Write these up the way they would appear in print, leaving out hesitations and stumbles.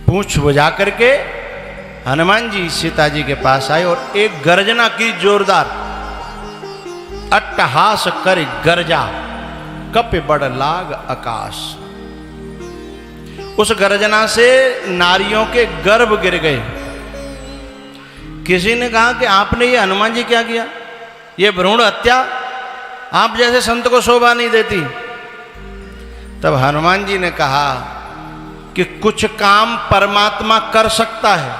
पूंछ बुझा करके हनुमान जी सीता जी के पास आए और एक गर्जना की जोरदार, अट्टहास कर गर्जा, कपि बड़ लाग आकाश। उस गर्जना से नारियों के गर्भ गिर गए। किसी ने कहा कि आपने ये हनुमान जी क्या किया, ये भ्रूण हत्या, आप जैसे संत को शोभा नहीं देती। तब हनुमान जी ने कहा कि कुछ काम परमात्मा कर सकता है,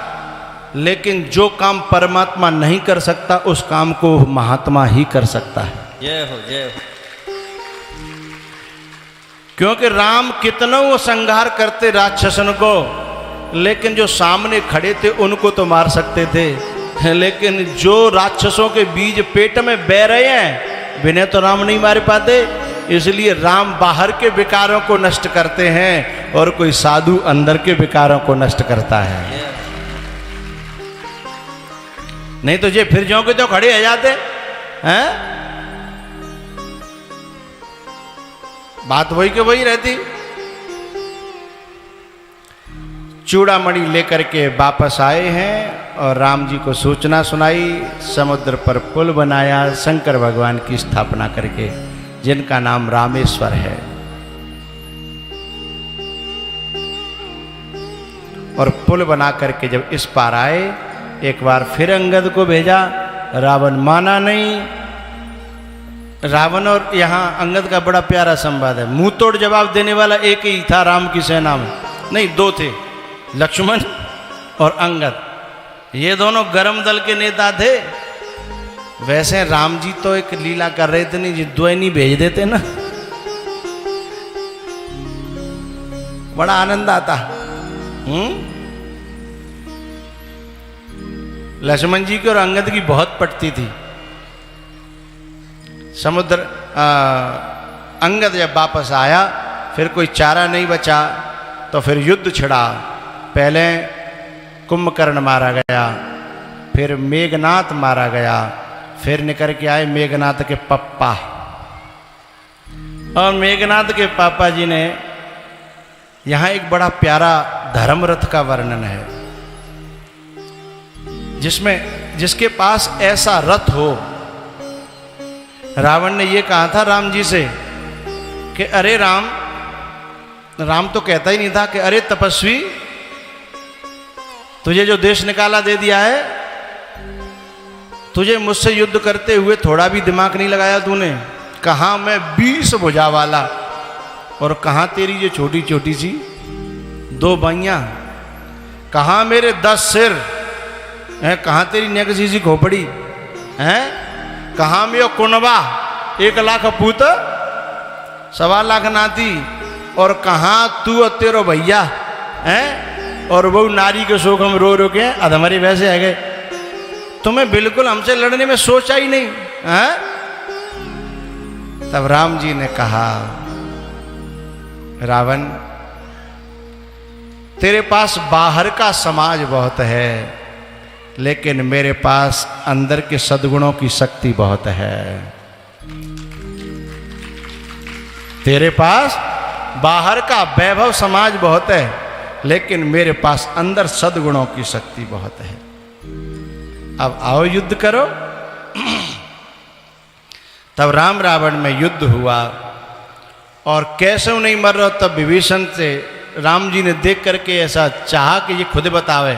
लेकिन जो काम परमात्मा नहीं कर सकता उस काम को महात्मा ही कर सकता है। जय हो जय हो। क्योंकि राम कितना वो संहार करते राक्षसन को, लेकिन जो सामने खड़े थे उनको तो मार सकते थे, लेकिन जो राक्षसों के बीज पेट में बह रहे हैं विनय तो राम नहीं मार पाते। इसलिए राम बाहर के विकारों को नष्ट करते हैं और कोई साधु अंदर के विकारों को नष्ट करता है। नहीं तो ये फिर जो के तो खड़े हो जाते हैं, बात वही के वही रहती। चूड़ामणि लेकर के वापस आए हैं और राम जी को सूचना सुनाई। समुद्र पर पुल बनाया शंकर भगवान की स्थापना करके, जिनका नाम रामेश्वर है। और पुल बना करके जब इस पार आए, एक बार फिर अंगद को भेजा, रावण माना नहीं। रावण और यहाँ अंगद का बड़ा प्यारा संवाद है। मुंह तोड़ जवाब देने वाला एक ही था राम की सेना में, नहीं दो थे, लक्ष्मण और अंगद। ये दोनों गर्म दल के नेता थे। वैसे राम जी तो एक लीला कर रहे थे, नहीं द्वैनी भेज देते ना, बड़ा आनंद आता। लक्ष्मण जी की और अंगद की बहुत पटती थी। समुद्र अंगद जब वापस आया, फिर कोई चारा नहीं बचा तो फिर युद्ध छिड़ा। पहले कुंभकर्ण मारा गया, फिर मेघनाथ मारा गया, फिर निकल के आए मेघनाथ के पप्पा। और मेघनाथ के पापा जी ने, यहाँ एक बड़ा प्यारा धर्मरथ का वर्णन है, जिसके पास ऐसा रथ हो। रावण ने ये कहा था राम जी से कि अरे राम तो कहता ही नहीं था कि अरे तपस्वी, तुझे जो देश निकाला दे दिया है, तुझे मुझसे युद्ध करते हुए थोड़ा भी दिमाग नहीं लगाया तूने। कहाँ मैं 20 भुजा वाला और कहाँ तेरी ये छोटी छोटी सी 2 बाइयां, कहाँ मेरे 10 सिर है, कहाँ तेरी नेकसी सी खोपड़ी है, कहाँ में यो कुनबा 1 लाख पूत 1.25 लाख नाती, और कहाँ तू और तेरो भैया है, और वो नारी के शोक हम रो रो के अधमरे वैसे है गए। तुम्हें बिल्कुल हमसे लड़ने में सोचा ही नहीं है। तब राम जी ने कहा, रावण तेरे पास बाहर का समाज बहुत है, लेकिन मेरे पास अंदर के सद्गुणों की शक्ति बहुत है। तेरे पास बाहर का वैभव समाज बहुत है, लेकिन मेरे पास अंदर सद्गुणों की शक्ति बहुत है। अब आओ युद्ध करो। तब राम रावण में युद्ध हुआ और कैसे नहीं मर रहा। तब विभीषण से राम जी ने देख करके ऐसा चाहा कि ये खुद बतावे,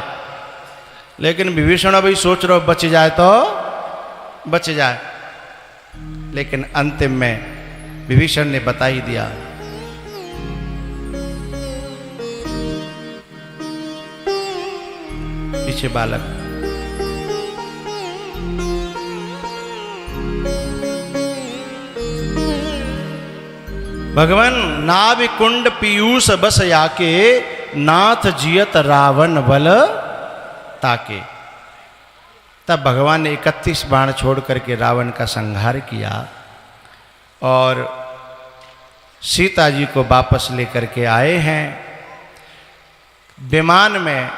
लेकिन विभीषण अभी सोच रहा बच जाए तो बच जाए, लेकिन अंतिम में विभीषण ने बता ही दिया। पीछे बालक, भगवान नाभि कुंड पीयूष बस याके, नाथ जियत रावण बल ताके। तब भगवान ने 31 बाण छोड़ करके रावण का संहार किया और सीता जी को वापस लेकर के आए हैं। विमान में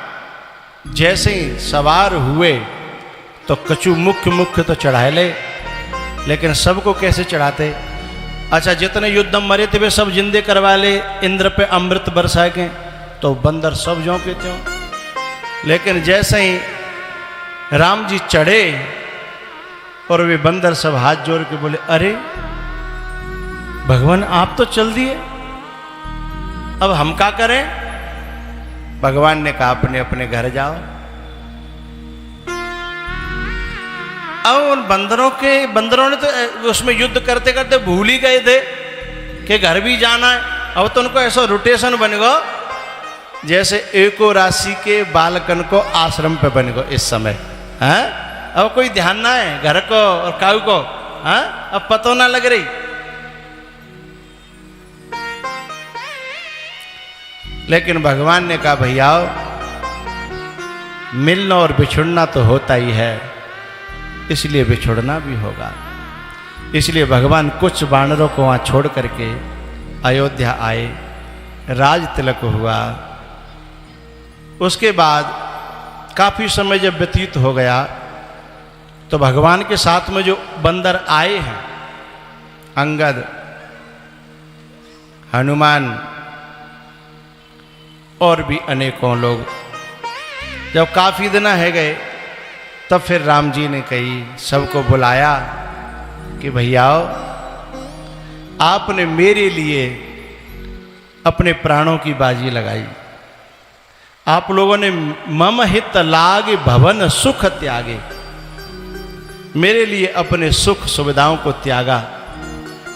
जैसे ही सवार हुए तो कछु मुख्य तो चढ़ा ले, लेकिन सबको कैसे चढ़ाते। अच्छा, जितने युद्ध मरे थे वे सब जिंदे करवा ले, इंद्र पे अमृत बरसा के तो बंदर सब ज्यों के त्यों। लेकिन जैसे ही राम जी चढ़े और वे बंदर सब हाथ जोड़ के बोले, अरे भगवान आप तो चल दिए, अब हम क्या करें? भगवान ने कहा अपने अपने घर जाओ। अब उन बंदरों ने तो उसमें युद्ध करते करते भूल ही गए थे कि घर भी जाना है। अब तो उनको ऐसा रोटेशन बन गो जैसे एको राशि के बालकन को आश्रम पे बन गो इस समय है। अब कोई ध्यान ना है घर को और काऊ को, है अब पतो ना लग रही। लेकिन भगवान ने कहा भैया मिलना और बिछुड़ना तो होता ही है, इसलिए बिछुड़ना भी होगा। इसलिए भगवान कुछ वानरों को वहां छोड़ करके अयोध्या आए, राज तिलक हुआ। उसके बाद काफी समय जब व्यतीत हो गया तो भगवान के साथ में जो बंदर आए हैं, अंगद, हनुमान और भी अनेकों लोग, जब काफी दिन है गए तब फिर राम जी ने कही सबको बुलाया कि भैया आपने मेरे लिए अपने प्राणों की बाजी लगाई, आप लोगों ने मम हित लागे भवन सुख त्यागे, मेरे लिए अपने सुख सुविधाओं को त्यागा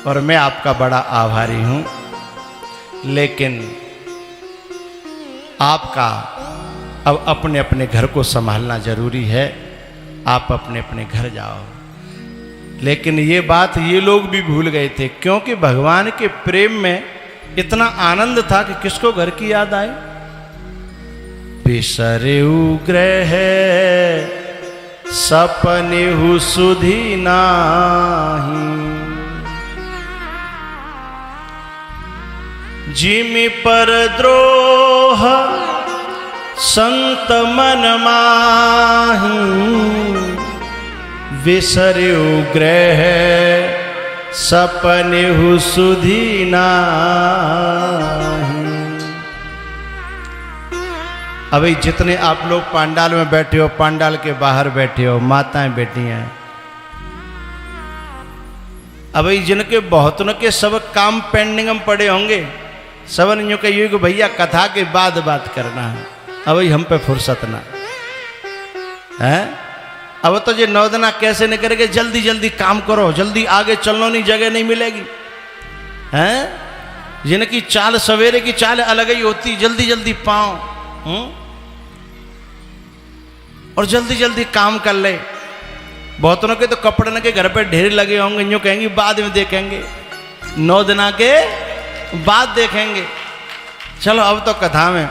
और मैं आपका बड़ा आभारी हूं। लेकिन आपका अब अपने अपने घर को संभालना जरूरी है, आप अपने अपने घर जाओ। लेकिन ये बात ये लोग भी भूल गए थे, क्योंकि भगवान के प्रेम में इतना आनंद था कि किसको घर की याद आए। बिसरेउ ग्रह सपनेहु सुधि नाही, जिमि पर द्रोह संत मन माही, बिसरेउ ग्रह सपनेहु सुधि नाही। अभी जितने आप लोग पांडाल में बैठे हो, पांडाल के बाहर बैठे हो, माताएं बैठी हैं, अभी जिनके बहुतों के सब काम पेंडिंग में पड़े होंगे, सबन यूं कहिए कि भैया कथा के बाद बात करना है, अभी हम पे फुर्सत ना है। अब तो ये 9 दिन कैसे नहीं करेंगे, जल्दी जल्दी काम करो, जल्दी आगे चलनो नहीं, जगह नहीं मिलेगी हैं। जिनकी चाल सवेरे की चाल अलग ही होती, जल्दी जल्दी पाओ और जल्दी जल्दी काम कर ले। बहुतों के तो कपड़े के घर पे ढेर लगे होंगे, यूं कहेंगे बाद में देखेंगे, 9 दिन के बाद देखेंगे। चलो अब तो कथा में,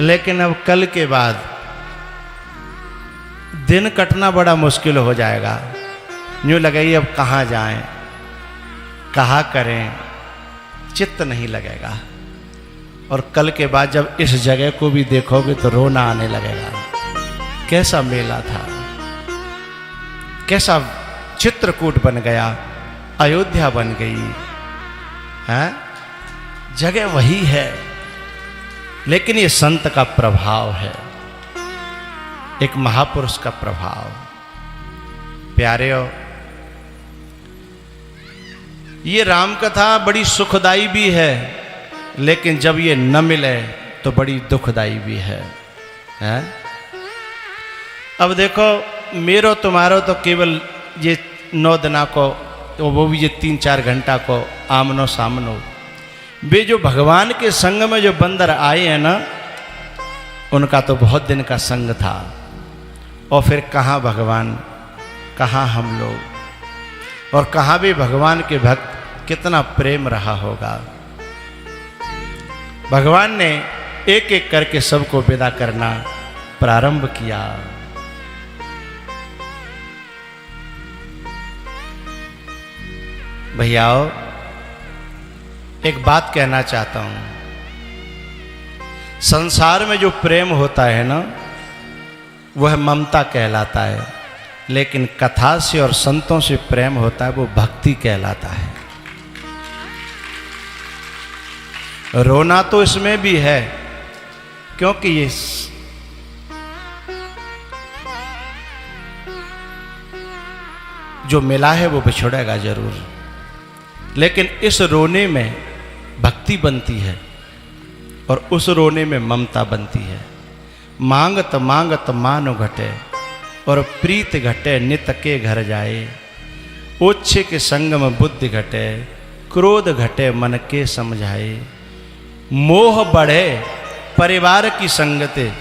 लेकिन अब कल के बाद दिन कटना बड़ा मुश्किल हो जाएगा। यूं लगाइए अब कहाँ जाएं, कहाँ करें, चित्त नहीं लगेगा। और कल के बाद जब इस जगह को भी देखोगे तो रोना आने लगेगा। कैसा मेला था, कैसा चित्रकूट बन गया, अयोध्या बन गई है। जगह वही है, लेकिन ये संत का प्रभाव है, एक महापुरुष का प्रभाव। प्यारेओ, ये राम कथा बड़ी सुखदाई भी है, लेकिन जब ये न मिले तो बड़ी दुखदाई भी है। अब देखो मेरो तुम्हारो तो केवल ये 9 दिना को, वो भी ये 3-4 घंटा को आमनो सामनो। वे जो भगवान के संग में जो बंदर आए हैं ना, उनका तो बहुत दिन का संग था। और फिर कहाँ भगवान, कहाँ हम लोग, और कहाँ भी भगवान के भक्त, कितना प्रेम रहा होगा। भगवान ने एक एक करके सबको विदा करना प्रारंभ किया। भैयाओ, एक बात कहना चाहता हूं, संसार में जो प्रेम होता है ना, वह ममता कहलाता है, लेकिन कथा से और संतों से प्रेम होता है वो भक्ति कहलाता है। रोना तो इसमें भी है, क्योंकि ये जो मिला है वो बिछड़ेगा जरूर, लेकिन इस रोने में भक्ति बनती है और उस रोने में ममता बनती है। मांगत मांगत मानो घटे और प्रीत घटे नित के घर जाए। ओछे के संग में बुद्धि घटे, क्रोध घटे मन के समझाए। मोह बढ़े परिवार की संगते,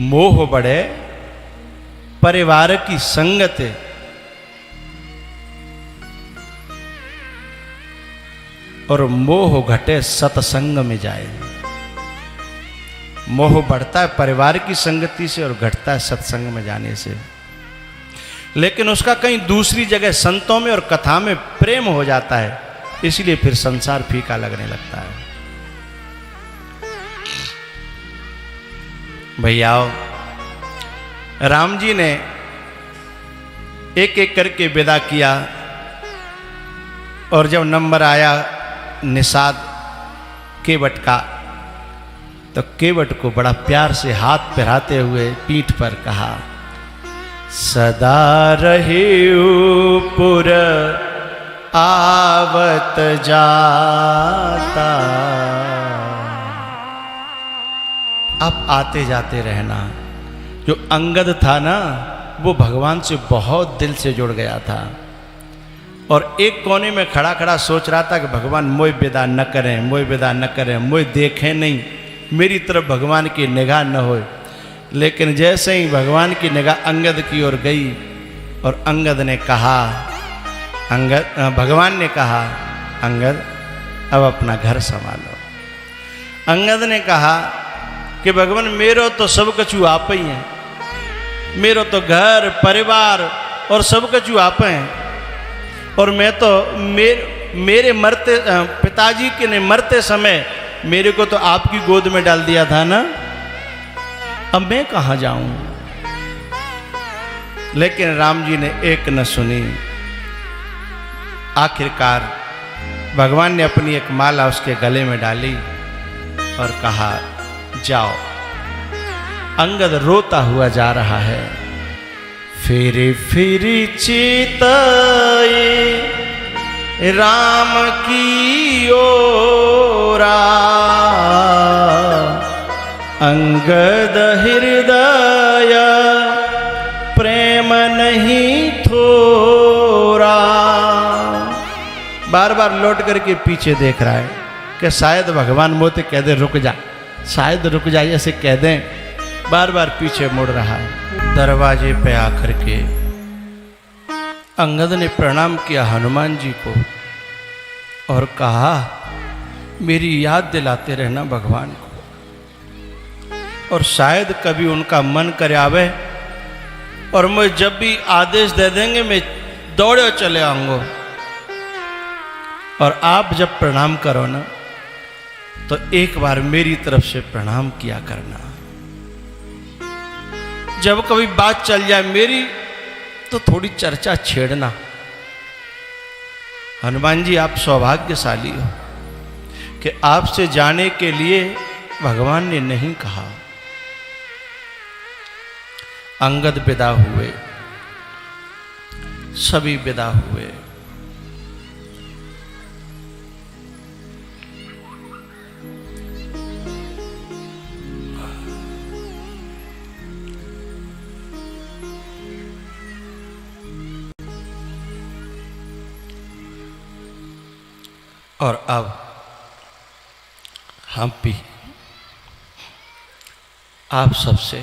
मोह बढ़े परिवार की संगते। और मोह घटे सत्संग में जाए। मोह बढ़ता है परिवार की संगति से और घटता है सत्संग में जाने से। लेकिन उसका कहीं दूसरी जगह संतों में और कथा में प्रेम हो जाता है, इसलिए फिर संसार फीका लगने लगता है। भैयाओ, राम जी ने एक एक करके विदा किया और जब नंबर आया निषाद केवट का, तो केवट को बड़ा प्यार से हाथ फिराते हुए पीठ पर कहा, सदा रहे पुर आवत जाता। अब आते जाते रहना। जो अंगद था ना, वो भगवान से बहुत दिल से जुड़ गया था और एक कोने में खड़ा खड़ा सोच रहा था कि भगवान मोय विदा न करें, मोय विदा न करें, मोय देखें नहीं, मेरी तरफ भगवान की निगाह न हो। लेकिन जैसे ही भगवान की निगाह अंगद की ओर गई और अंगद ने कहा, भगवान ने कहा, अंगद अब अपना घर संभालो। अंगद ने कहा कि भगवान मेरो तो सब कछु आप ही हैं, मेरो तो घर परिवार और सब कछु आप हैं, और मैं तो मेरे मरते पिताजी के ने मरते समय मेरे को तो आपकी गोद में डाल दिया था ना, अब मैं कहाँ जाऊं। लेकिन राम जी ने एक न सुनी। आखिरकार भगवान ने अपनी एक माला उसके गले में डाली और कहा, जाओ। अंगद रोता हुआ जा रहा है। फिरी फिरी चिताए राम की ओरा, अंगद हृदय प्रेम नहीं थोरा। बार बार लौट करके पीछे देख रहा है कि शायद भगवान मोते कह दे रुक जा, शायद रुक जा, ऐसे कह दें। बार बार पीछे मुड़ रहा है। दरवाजे पे आकर के अंगद ने प्रणाम किया हनुमान जी को और कहा, मेरी याद दिलाते रहना भगवान को, और शायद कभी उनका मन करे आवे और मैं जब भी आदेश दे देंगे मैं दौड़े चले आऊंगा। और आप जब प्रणाम करो ना, तो एक बार मेरी तरफ से प्रणाम किया करना। जब कभी बात चल जाए मेरी, तो थोड़ी चर्चा छेड़ना। हनुमान जी, आप सौभाग्यशाली हो कि आपसे जाने के लिए भगवान ने नहीं कहा। अंगद विदा हुए, सभी विदा हुए। और अब हम भी आप सबसे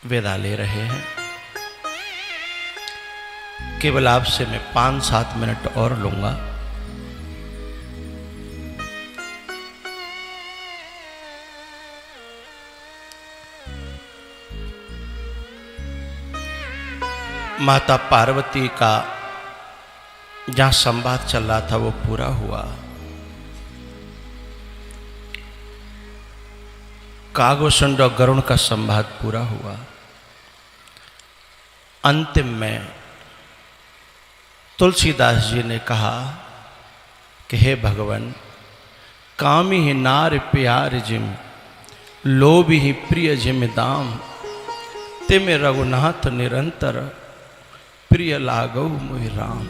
विदा ले रहे हैं। केवल आपसे मैं 5-7 मिनट और लूंगा। माता पार्वती का जहां संवाद चल रहा था वो पूरा हुआ। कागभूषण और गरुण का संवाद पूरा हुआ। अंतिम में तुलसीदास जी ने कहा, कि हे भगवान, कामी ही नार प्यार जिम, लोभ ही प्रिय जिम दाम, तिम रघुनाथ निरंतर, प्रिय लागो मोहि राम।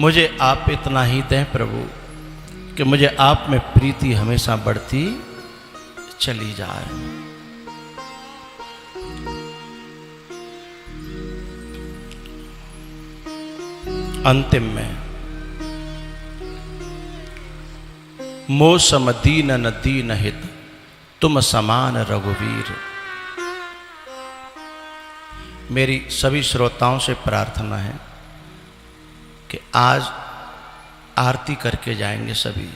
मुझे आप इतना ही दें प्रभु कि मुझे आप में प्रीति हमेशा बढ़ती चली जाए। अंतिम में मोह सम दीन न दीन हित, तुम समान रघुवीर। मेरी सभी श्रोताओं से प्रार्थना है कि आज आरती करके जाएंगे सभी,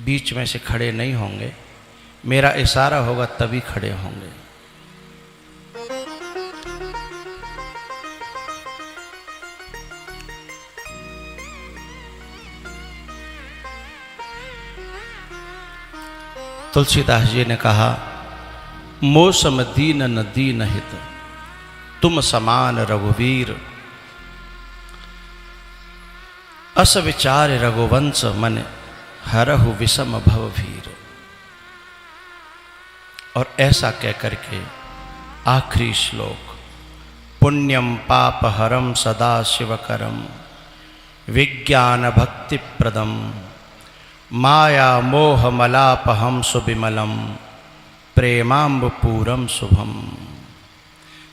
बीच में से खड़े नहीं होंगे, मेरा इशारा होगा तभी खड़े होंगे। तुलसीदास जी ने कहा, मोह सम दीन न दीन हित, तुम समान रघुवीर। अस विचार रघुवंश मन, हरहु विषम भवभीर। और ऐसा कहकर के आखिरी श्लोक, पुण्यम पाप हरम सदा शिवकरम, विज्ञान भक्ति प्रदम, माया मोह मलापहम सुविमलम, प्रेमाम्बपूरम शुभम।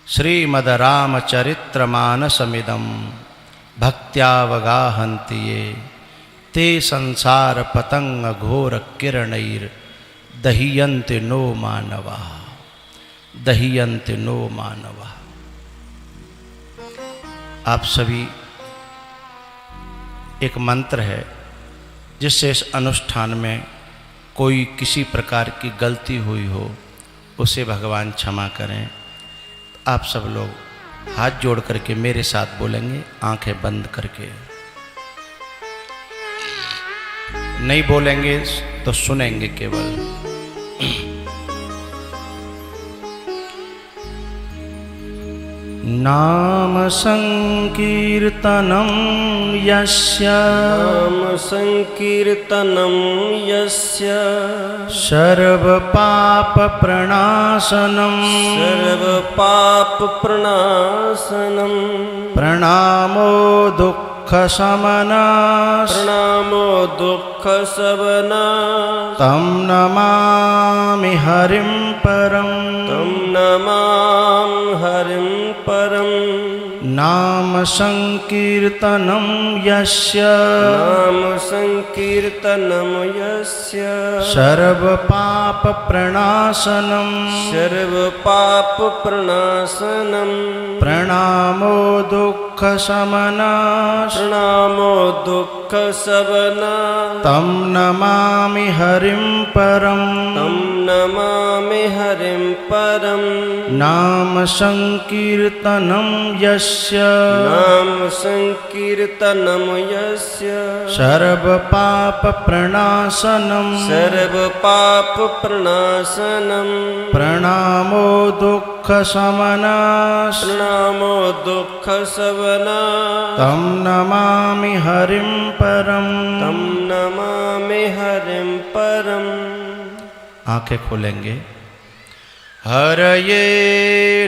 श्रीमद रामचरित्रमानसमिदं, भक्त्यावगाहन्ति ये, ते संसार पतंग घोर किरणैर, दह्यन्ति नो मानवा, दह्यन्ति नो मानवा। आप सभी, एक मंत्र है जिससे इस अनुष्ठान में कोई किसी प्रकार की गलती हुई हो उसे भगवान क्षमा करें। आप सब लोग हाथ जोड़ करके मेरे साथ बोलेंगे, आंखें बंद करके। नहीं बोलेंगे तो सुनेंगे केवल। नाम संकीर्तनं यस्य, नाम संकीर्तनं यस्य, सर्व पाप प्रणाशनं, सर्व पाप प्रणाशनं, प्रणामो दुःख शमना, प्रणामो दुःख शमना, तं नमामि हरिं परं, तं नमामि हरिं परं। नाम संकीर्तनं यस्य, नाम संकीर्तनं यस्य, सर्व पाप प्रणाशनं, सर्व पाप प्रणाशनं, प्रणामो दुःख शमना, प्रणामो दुःख शमना, तं नमामि हरिं परं, तं नमामि हरिं परं। नाम संकीर्तनं यस्य, नाम संकीर्तनं यस्य, सर्व पाप प्रणाशनं, सर्व पाप प्रणाशनं, प्रणामो दुःख शमना, प्रणामो दुःख शमना, तं नमामि हरिं परं, तं नमामि हरिं परं। आंखें खोलेंगे। हरये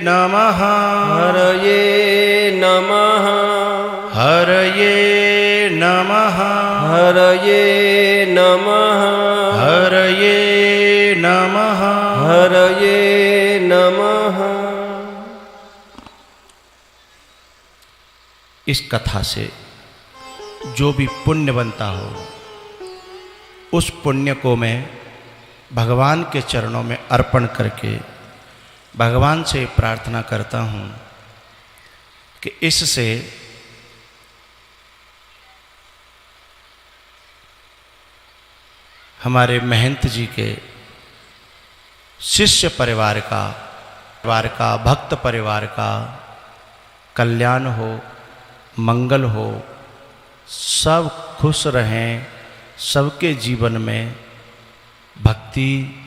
नमः, हरये नमः, हरये नमः, हरये नमः, हरये नमः, हरये नमः। इस कथा से जो भी पुण्य बनता हो, उस पुण्य को मैं भगवान के चरणों में अर्पण करके भगवान से प्रार्थना करता हूँ कि इससे हमारे महंत जी के शिष्य परिवार का भक्त परिवार का कल्याण हो, मंगल हो, सब खुश रहें, सबके जीवन में भक्ति,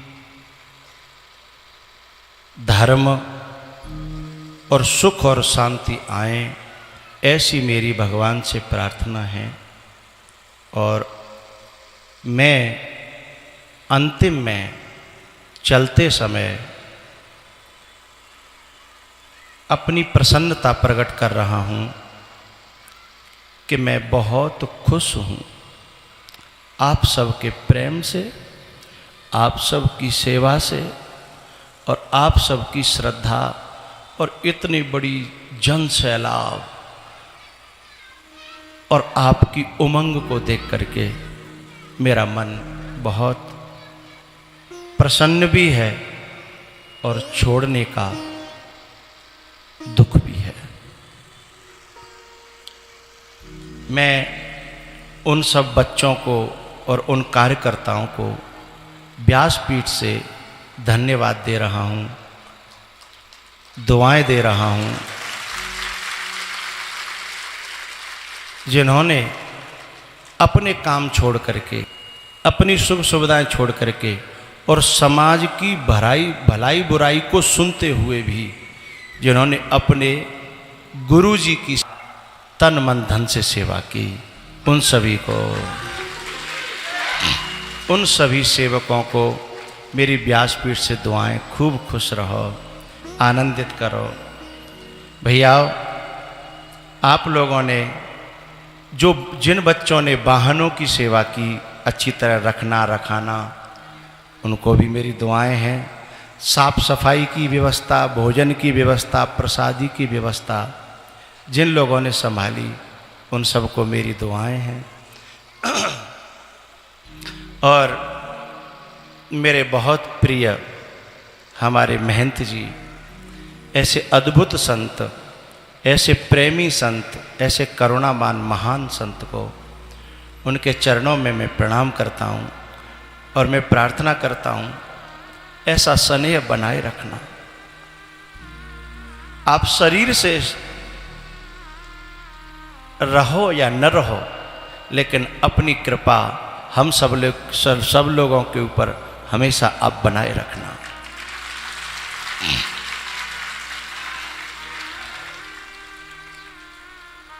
धर्म और सुख और शांति आए, ऐसी मेरी भगवान से प्रार्थना है। और मैं अंतिम में चलते समय अपनी प्रसन्नता प्रकट कर रहा हूँ कि मैं बहुत खुश हूँ आप सबके प्रेम से, आप सबकी सेवा से और आप सबकी श्रद्धा और इतनी बड़ी जन सैलाब और आपकी उमंग को देख करके मेरा मन बहुत प्रसन्न भी है और छोड़ने का दुख भी है। मैं उन सब बच्चों को और उन कार्यकर्ताओं को व्यासपीठ से धन्यवाद दे रहा हूँ, दुआएं दे रहा हूँ, जिन्होंने अपने काम छोड़ करके, अपनी सुख सुविधाएं छोड़ करके और समाज की भलाई बुराई को सुनते हुए भी जिन्होंने अपने गुरु जी की तन मन धन से सेवा की, उन सभी को, उन सभी सेवकों को मेरी व्यासपीठ से दुआएं। खूब खुश रहो, आनंदित करो। भैया, आप लोगों ने जिन बच्चों ने वाहनों की सेवा की, अच्छी तरह रखना रखाना, उनको भी मेरी दुआएं हैं। साफ सफाई की व्यवस्था, भोजन की व्यवस्था, प्रसादी की व्यवस्था जिन लोगों ने संभाली, उन सबको मेरी दुआएं हैं। और मेरे बहुत प्रिय हमारे महंत जी, ऐसे अद्भुत संत, ऐसे प्रेमी संत, ऐसे करुणावान महान संत को, उनके चरणों में मैं प्रणाम करता हूँ और मैं प्रार्थना करता हूँ ऐसा स्नेह बनाए रखना। आप शरीर से रहो या न रहो, लेकिन अपनी कृपा हम सब लोगों के ऊपर हमेशा आप बनाए रखना।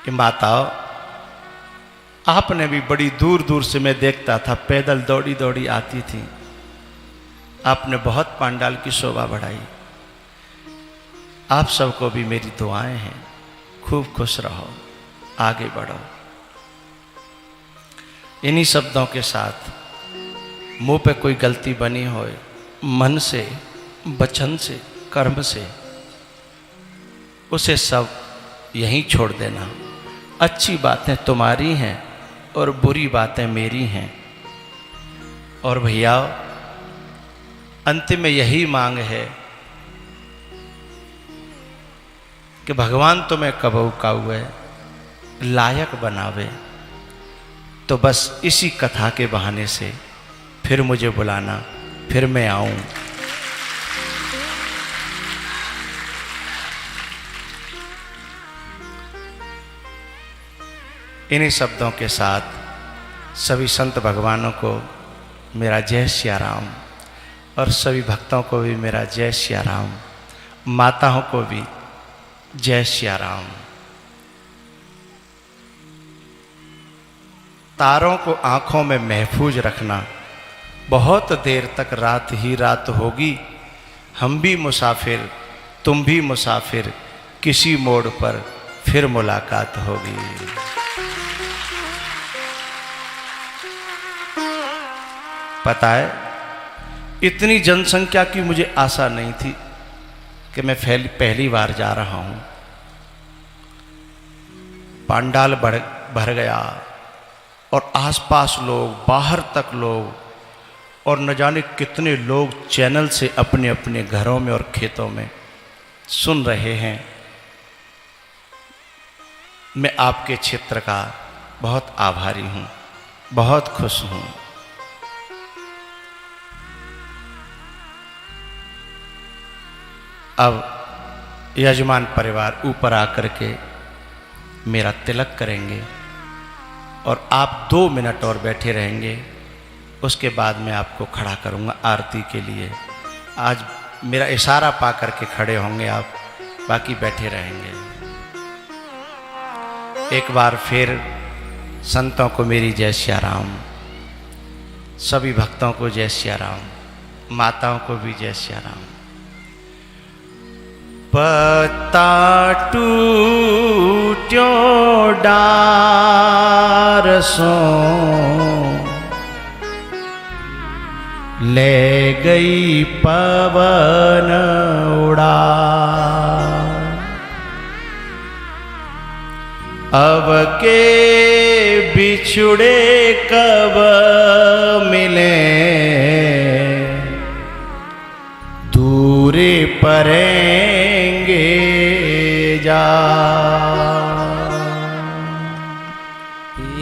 कि माताओं, आपने भी बड़ी दूर दूर से मैं देखता था, पैदल दौड़ी दौड़ी आती थी। आपने बहुत पांडाल की शोभा बढ़ाई। आप सबको भी मेरी दुआएं हैं। खूब खुश रहो, आगे बढ़ो। इन्हीं शब्दों के साथ मुंह पे कोई गलती बनी हो, मन से, वचन से, कर्म से, उसे सब यहीं छोड़ देना। अच्छी बातें तुम्हारी हैं और बुरी बातें मेरी हैं। और भैया, अंतिम में यही मांग है कि भगवान तुम्हें कबहू काउए लायक बनावे, तो बस इसी कथा के बहाने से फिर मुझे बुलाना, फिर मैं आऊं। इन्हीं शब्दों के साथ सभी संत भगवानों को मेरा जय सिया राम, और सभी भक्तों को भी मेरा जय सिया राम, माताओं को भी जय सिया राम। तारों को आंखों में महफूज रखना। बहुत देर तक रात ही रात होगी, हम भी मुसाफिर, तुम भी मुसाफिर, किसी मोड़ पर फिर मुलाकात होगी। पता है, इतनी जनसंख्या की मुझे आशा नहीं थी कि मैं पहली बार जा रहा हूं। पांडाल भर गया और आसपास लोग, बाहर तक लोग, और न जाने कितने लोग चैनल से अपने अपने घरों में और खेतों में सुन रहे हैं। मैं आपके क्षेत्र का बहुत आभारी हूं, बहुत खुश हूं। अब यजमान परिवार ऊपर आकर के मेरा तिलक करेंगे और आप 2 मिनट और बैठे रहेंगे। उसके बाद मैं आपको खड़ा करूंगा आरती के लिए। आज मेरा इशारा पा करके खड़े होंगे आप, बाकी बैठे रहेंगे। एक बार फिर संतों को मेरी जय सिया राम, सभी भक्तों को जय सिया राम, माताओं को भी जय सिया राम। पत्ता टूट्यो डार सो ले गई पवन उड़ा, अब के बिछुड़े कब मिले, दूरे परेंगे जा।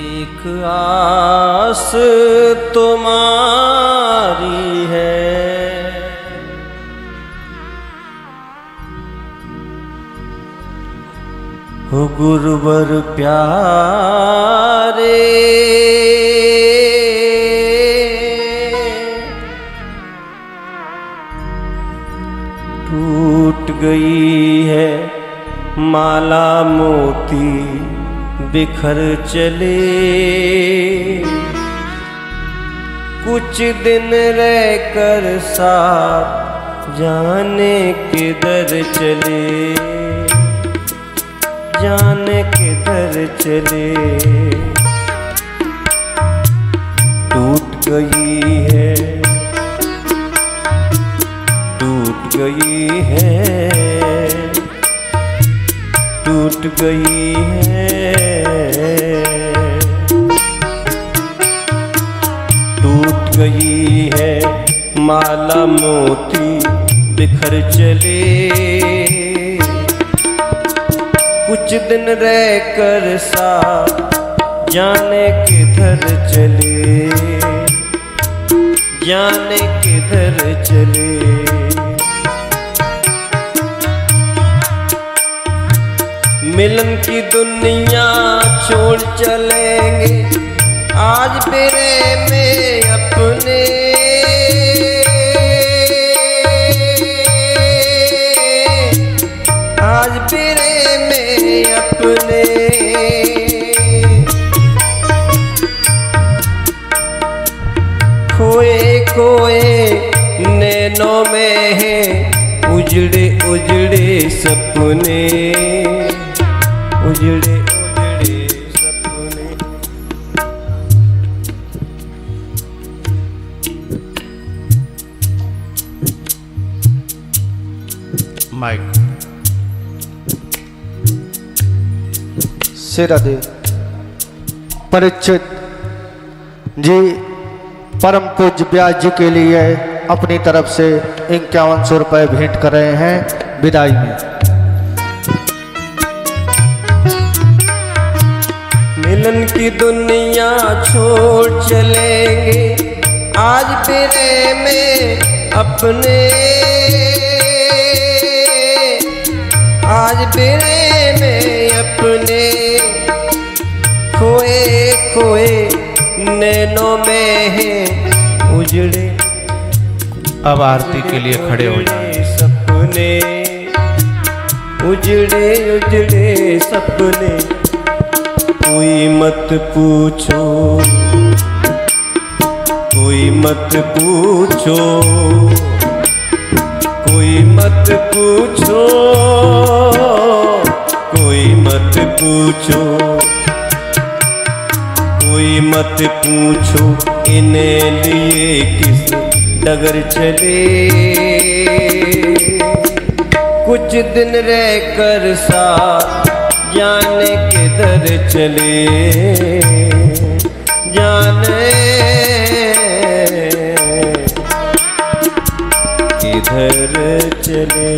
एक आस तुम्हारी है, हो गुरुवर प्यारे, टूट गई है माला मोती बिखर चले, कुछ दिन रहकर साथ जाने किधर चले, जाने किधर चले। टूट गई है, टूट गई है, टूट गई है, टूट गई है माला मोती बिखर चले, कुछ दिन रहकर साथ जाने किधर चले, जाने किधर चले। मिलन की दुनिया छोड़ चलेंगे आज बेरे में अपने, आज बेरे में अपने, खोए खोए नैनों में है उजड़े उजड़े सपने, उजड़े उजड़े सपने। माइक सिरादे परीक्षित जी परम पूज्य व्यास जी के लिए अपनी तरफ से 5100 रुपये भेंट कर रहे हैं विदाई में। मिलन की दुनिया छोड़ चलेंगे आज तेरे में अपने, आज तेरे में अपने, खोए खोए नैनों में है उजड़े। अब आरती के लिए खड़े हो जाएं। सपने उजड़े उजड़े सपने, कोई मत पूछो, कोई मत पूछो, कोई मत पूछो, कोई मत पूछो, कोई मत पूछो, इन्हें लिए किस डगर चले, कुछ दिन रहकर साथ जाने किधर चले, जाने किधर चले।